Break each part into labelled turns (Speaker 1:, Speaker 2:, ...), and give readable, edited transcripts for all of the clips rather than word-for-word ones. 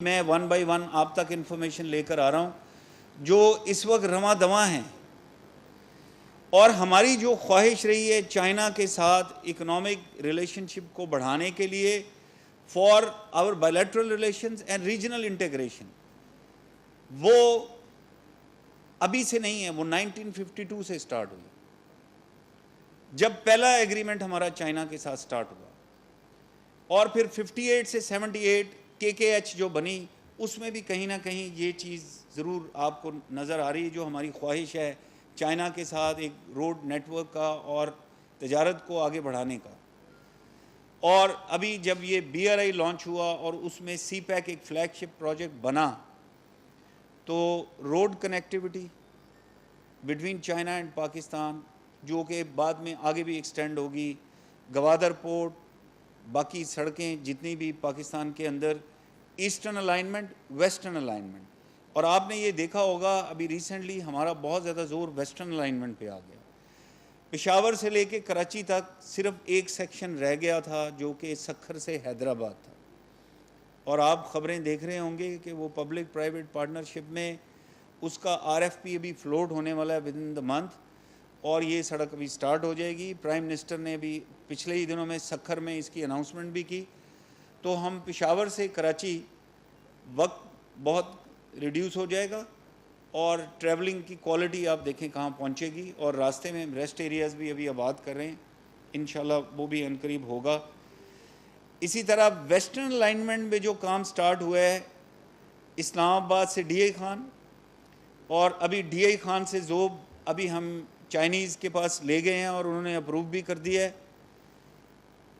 Speaker 1: میں one by one آپ تک انفارمیشن لے کر آ رہا ہوں جو اس وقت رواں دواں ہیں، اور ہماری جو خواہش رہی ہے چائنا کے ساتھ اکنامک ریلیشن شپ کو بڑھانے کے لیے for our bilateral relations and regional integration, وہ ابھی سے نہیں ہے، وہ 1952 سے سٹارٹ ہوئی جب پہلا ایگریمنٹ ہمارا چائنا کے ساتھ سٹارٹ ہوا، اور پھر 58 سے 78 KKH جو بنی، اس میں بھی کہیں نہ کہیں یہ چیز ضرور آپ کو نظر آ رہی ہے جو ہماری خواہش ہے چائنا کے ساتھ ایک روڈ نیٹ ورک کا اور تجارت کو آگے بڑھانے کا۔ اور ابھی جب یہ BRI لانچ ہوا اور اس میں سی پیک ایک فلیگ شپ پروجیکٹ بنا، تو road connectivity between China and Pakistan جو کہ بعد میں آگے بھی ایکسٹینڈ ہوگی، گوادر پورٹ، باقی سڑکیں جتنی بھی پاکستان کے اندر، ایسٹرن الائنمنٹ، ویسٹرن الائنمنٹ، اور آپ نے یہ دیکھا ہوگا ابھی ریسنٹلی ہمارا بہت زیادہ زور ویسٹرن الائنمنٹ پہ آ گیا۔ پشاور سے لے کے کراچی تک صرف ایک سیکشن رہ گیا تھا جو کہ سکھر سے حیدرآباد تھا، اور آپ خبریں دیکھ رہے ہوں گے کہ وہ پبلک پرائیویٹ پارٹنرشپ میں اس کا RFP ابھی فلوٹ ہونے والا ہے ود ان دا منتھ، اور یہ سڑک ابھی سٹارٹ ہو جائے گی۔ پرائم منسٹر نے بھی پچھلے ہی دنوں میں سکھر میں اس کی اناؤنسمنٹ بھی کی، تو ہم پشاور سے کراچی وقت بہت ریڈیوس ہو جائے گا، اور ٹریولنگ کی کوالٹی آپ دیکھیں کہاں پہنچے گی، اور راستے میں ریسٹ ایریاز بھی ابھی آباد کر رہے ہیں، انشاءاللہ وہ بھی عنقریب ہوگا۔ اسی طرح ویسٹرن الائنمنٹ میں جو کام سٹارٹ ہوا ہے اسلام آباد سے DI خان، اور ابھی DI خان سے زوب ابھی ہم چائنیز کے پاس لے گئے ہیں اور انہوں نے اپروو بھی کر دیا ہے۔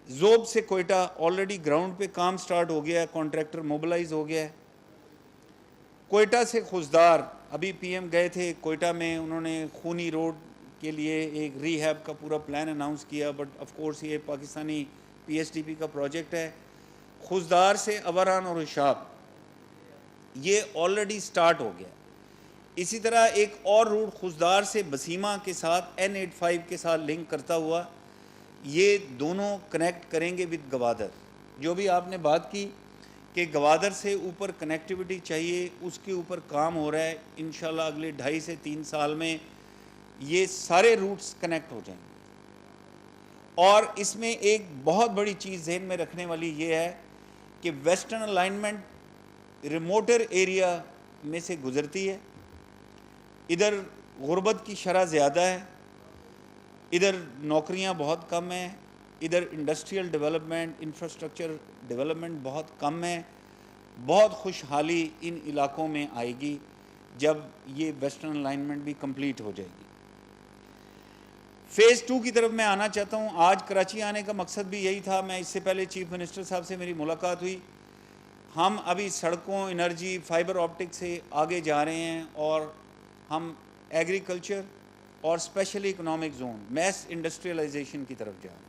Speaker 1: زوب سے کوئٹہ آلریڈی گراؤنڈ پہ کام سٹارٹ ہو گیا ہے، کانٹریکٹر موبلائز ہو گیا ہے۔ کوئٹہ سے خوزدار ابھی PM گئے تھے کوئٹہ میں، انہوں نے خونی روڈ کے لیے ایک ری ہیب کا پورا پلان اناؤنس کیا، بٹ آف کورس یہ پاکستانی PSDP کا پروجیکٹ ہے۔ خوزدار سے اوران اور اشاب یہ آلریڈی سٹارٹ ہو گیا۔ اسی طرح ایک اور روٹ خوزدار سے بسیمہ کے ساتھ N85 کے ساتھ لنک کرتا ہوا، یہ دونوں کنیکٹ کریں گے ود گوادر۔ جو بھی آپ نے بات کی کہ گوادر سے اوپر کنیکٹیوٹی چاہیے، اس کے اوپر کام ہو رہا ہے، انشاءاللہ اگلے 2.5 سے 3 سال میں یہ سارے روٹس کنیکٹ ہو جائیں گے۔ اور اس میں ایک بہت بڑی چیز ذہن میں رکھنے والی یہ ہے کہ ویسٹرن الائنمنٹ ریموٹر ایریا میں سے گزرتی ہے، ادھر غربت کی شرح زیادہ ہے، ادھر نوکریاں بہت کم ہیں، ادھر انڈسٹریل ڈیولپمنٹ، انفراسٹرکچر ڈیولپمنٹ بہت کم ہے۔ بہت خوشحالی ان علاقوں میں آئے گی جب یہ ویسٹرن الائنمنٹ بھی کمپلیٹ ہو جائے گی۔ فیز 2 کی طرف میں آنا چاہتا ہوں۔ آج کراچی آنے کا مقصد بھی یہی تھا، میں اس سے پہلے چیف منسٹر صاحب سے میری ملاقات ہوئی۔ ہم ابھی سڑکوں، انرجی، فائبر آپٹک سے آگے جا رہے ہیں، اور ہم ایگریکلچر اور especially economic zone, mass industrialisation کی طرف جا رہے ہیں،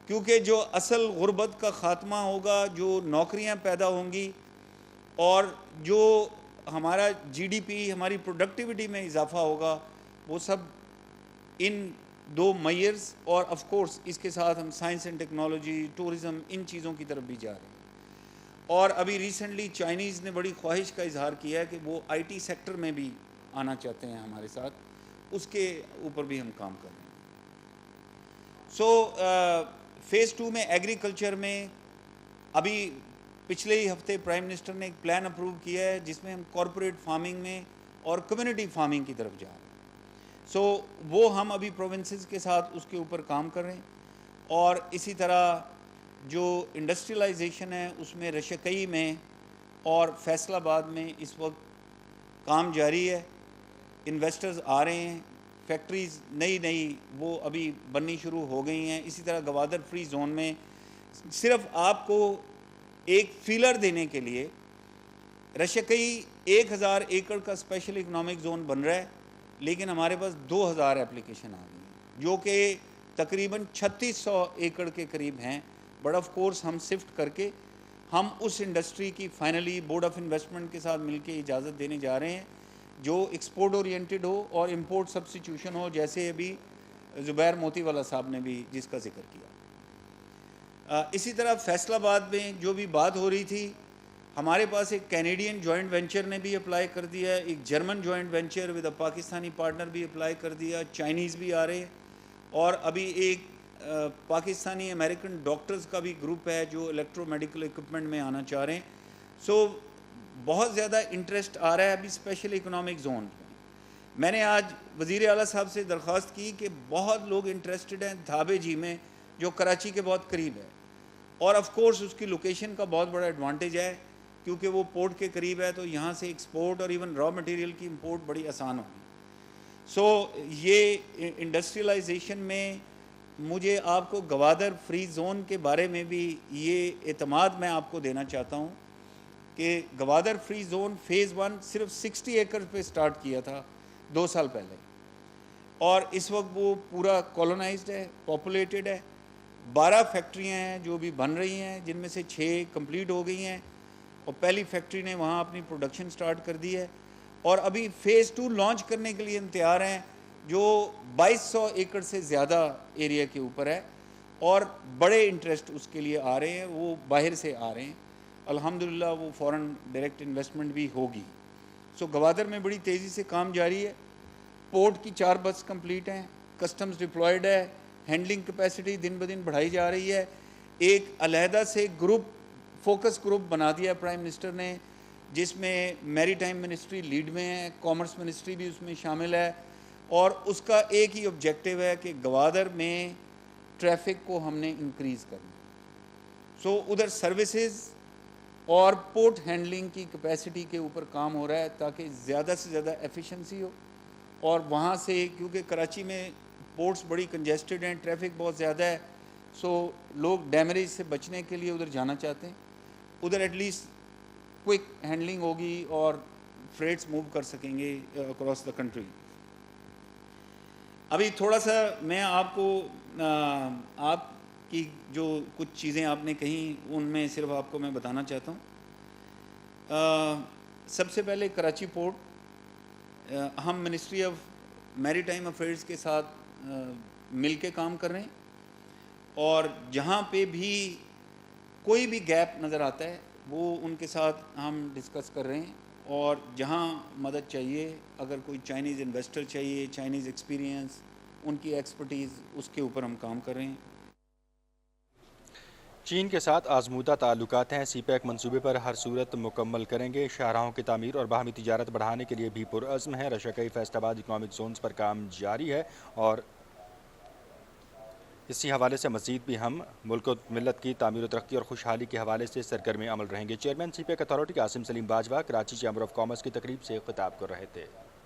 Speaker 1: کیونکہ جو اصل غربت کا خاتمہ ہوگا، جو نوکریاں پیدا ہوں گی، اور جو ہمارا GDP، ہماری پروڈکٹیوٹی میں اضافہ ہوگا، وہ سب ان 2 میئرز، اور آف کورس اس کے ساتھ ہم سائنس اینڈ ٹیکنالوجی، ٹورزم، ان چیزوں کی طرف بھی جا رہے ہیں۔ اور ابھی ریسنٹلی چائنیز نے بڑی خواہش کا اظہار کیا ہے کہ وہ IT سیکٹر میں بھی آنا چاہتے ہیں ہمارے ساتھ، اس کے اوپر بھی ہم کام کر رہے ہیں۔ فیز 2 میں ایگریکلچر میں ابھی پچھلے ہی ہفتے پرائم منسٹر نے ایک پلان اپروو کیا ہے جس میں ہم کارپوریٹ فارمنگ میں اور کمیونٹی فارمنگ کی طرف جا رہے ہیں۔ وہ ہم ابھی پروونسز کے ساتھ اس کے اوپر کام کر رہے ہیں، اور اسی طرح جو انڈسٹریلائزیشن ہے اس میں رشکئی میں اور فیصل آباد میں اس وقت کام جاری ہے، انویسٹرز آ رہے ہیں، فیکٹریز نئی وہ ابھی بننی شروع ہو گئی ہیں۔ اسی طرح گوادر فری زون میں صرف آپ کو ایک فیلر دینے کے لیے رشکئی 1000 ایکڑ کا اسپیشل اکنامک زون بن رہا ہے، لیکن ہمارے پاس 2000 اپلیکیشن آ گئی ہیں جو کہ تقریباً 3600 ایکڑ کے قریب ہیں، بٹ آف کورس ہم سفٹ کر کے ہم اس انڈسٹری کی فائنلی بورڈ آف انویسٹمنٹ کے ساتھ مل کے اجازت دینے جا رہے ہیں جو ایکسپورٹ اورینٹڈ ہو اور امپورٹ سبسٹیٹیوشن ہو، جیسے ابھی زبیر موتی والا صاحب نے بھی جس کا ذکر کیا۔ اسی طرح فیصل آباد میں جو بھی بات ہو رہی تھی، ہمارے پاس ایک کینیڈین جوائنٹ وینچر نے بھی اپلائی کر دیا ہے, ایک German joint venture with a Pakistani partner بھی اپلائی کر دیا, چائنیز بھی آ رہے ہیں, اور ابھی ایک پاکستانی امریکن ڈاکٹرز کا بھی گروپ ہے جو الیکٹرو میڈیکل اکوپمنٹ میں آنا چاہ رہے ہیں. سو بہت زیادہ انٹرسٹ آ رہا ہے ابھی اسپیشل اکنامک زون میں. میں نے آج وزیر اعلیٰ صاحب سے درخواست کی کہ بہت لوگ انٹرسٹڈ ہیں دھابے جی میں, جو کراچی کے بہت قریب ہے, اور آف کورس اس کی لوکیشن کا بہت بڑا ایڈوانٹیج ہے کیونکہ وہ پورٹ کے قریب ہے, تو یہاں سے ایکسپورٹ اور ایون را مٹیریل کی امپورٹ بڑی آسان ہوگی. سو یہ انڈسٹریلائزیشن میں مجھے آپ کو گوادر فری زون کے بارے میں بھی یہ اعتماد میں آپ کو دینا چاہتا ہوں کہ گوادر فری زون فیز 1 صرف 60 ایکڑ پہ سٹارٹ کیا تھا 2 سال پہلے, اور اس وقت وہ پورا کالونائزڈ ہے, پاپولیٹڈ ہے. 12 فیکٹریاں ہیں جو بھی بن رہی ہیں, جن میں سے 6 کمپلیٹ ہو گئی ہیں, اور پہلی فیکٹری نے وہاں اپنی پروڈکشن سٹارٹ کر دی ہے, اور ابھی فیز 2 لانچ کرنے کے لیے تیار ہیں جو 2200 ایکڑ سے زیادہ ایریا کے اوپر ہے, اور بڑے انٹرسٹ اس کے لیے آ رہے ہیں, وہ باہر سے آ رہے ہیں. الحمدللہ وہ فورن ڈائریکٹ انویسٹمنٹ بھی ہوگی. سو گوادر میں بڑی تیزی سے کام جاری ہے. پورٹ کی 4 بس کمپلیٹ ہیں, کسٹمز ڈپلائیڈ ہے, ہینڈلنگ کیپیسٹی دن بدن بڑھائی جا رہی ہے. ایک علیحدہ سے گروپ فوکس گروپ بنا دیا پرائم منسٹر نے, جس میں میری ٹائم منسٹری لیڈ میں ہے, کامرس منسٹری بھی اس میں شامل ہے, اور اس کا ایک ہی آبجیکٹیو ہے کہ گوادر میں ٹریفک کو ہم نے انکریز کرنا. سو ادھر سروسز اور پورٹ ہینڈلنگ کی کیپیسٹی کے اوپر کام ہو رہا ہے تاکہ زیادہ سے زیادہ ایفیشنسی ہو, اور وہاں سے کیونکہ کراچی میں پورٹس بڑی کنجسٹڈ ہیں, ٹریفک بہت زیادہ ہے, سو لوگ ڈیمیج سے بچنے کے لیے ادھر جانا چاہتے ہیں. ادھر ایٹ لیسٹ کوئک ہینڈلنگ ہوگی اور فریٹس موو کر سکیں گے اکراس دا کنٹری. ابھی تھوڑا سا میں آپ کو آپ کی جو کچھ چیزیں آپ نے کہیں ان میں صرف آپ کو میں بتانا چاہتا ہوں. سب سے پہلے کراچی پورٹ ہم منسٹری آف میری ٹائم افیئرز کے ساتھ مل کے کام کر رہے ہیں, اور جہاں پہ بھی کوئی بھی گیپ نظر آتا ہے وہ ان کے ساتھ ہم ڈسکس کر رہے ہیں, اور جہاں مدد چاہیے, اگر کوئی چائنیز انویسٹر چاہیے, چائنیز ایکسپیرینس, ان کی ایکسپرٹیز, اس کے اوپر ہم کام کر رہے ہیں.
Speaker 2: چین کے ساتھ آزمودہ تعلقات ہیں, سی پیک منصوبے پر ہر صورت مکمل کریں گے. شاہراہوں کی تعمیر اور باہمی تجارت بڑھانے کے لیے بھی پرعزم ہے. رشکئی فیصل آباد اکنامک زونز پر کام جاری ہے, اور اسی حوالے سے مزید بھی ہم ملک و ملت کی تعمیر و ترقی اور خوشحالی کے حوالے سے سرگرم عمل رہیں گے. Chairman CPEC authority Asim Saleem Bajwa Karachi chamber of commerce کی تقریب سے خطاب کر رہے تھے.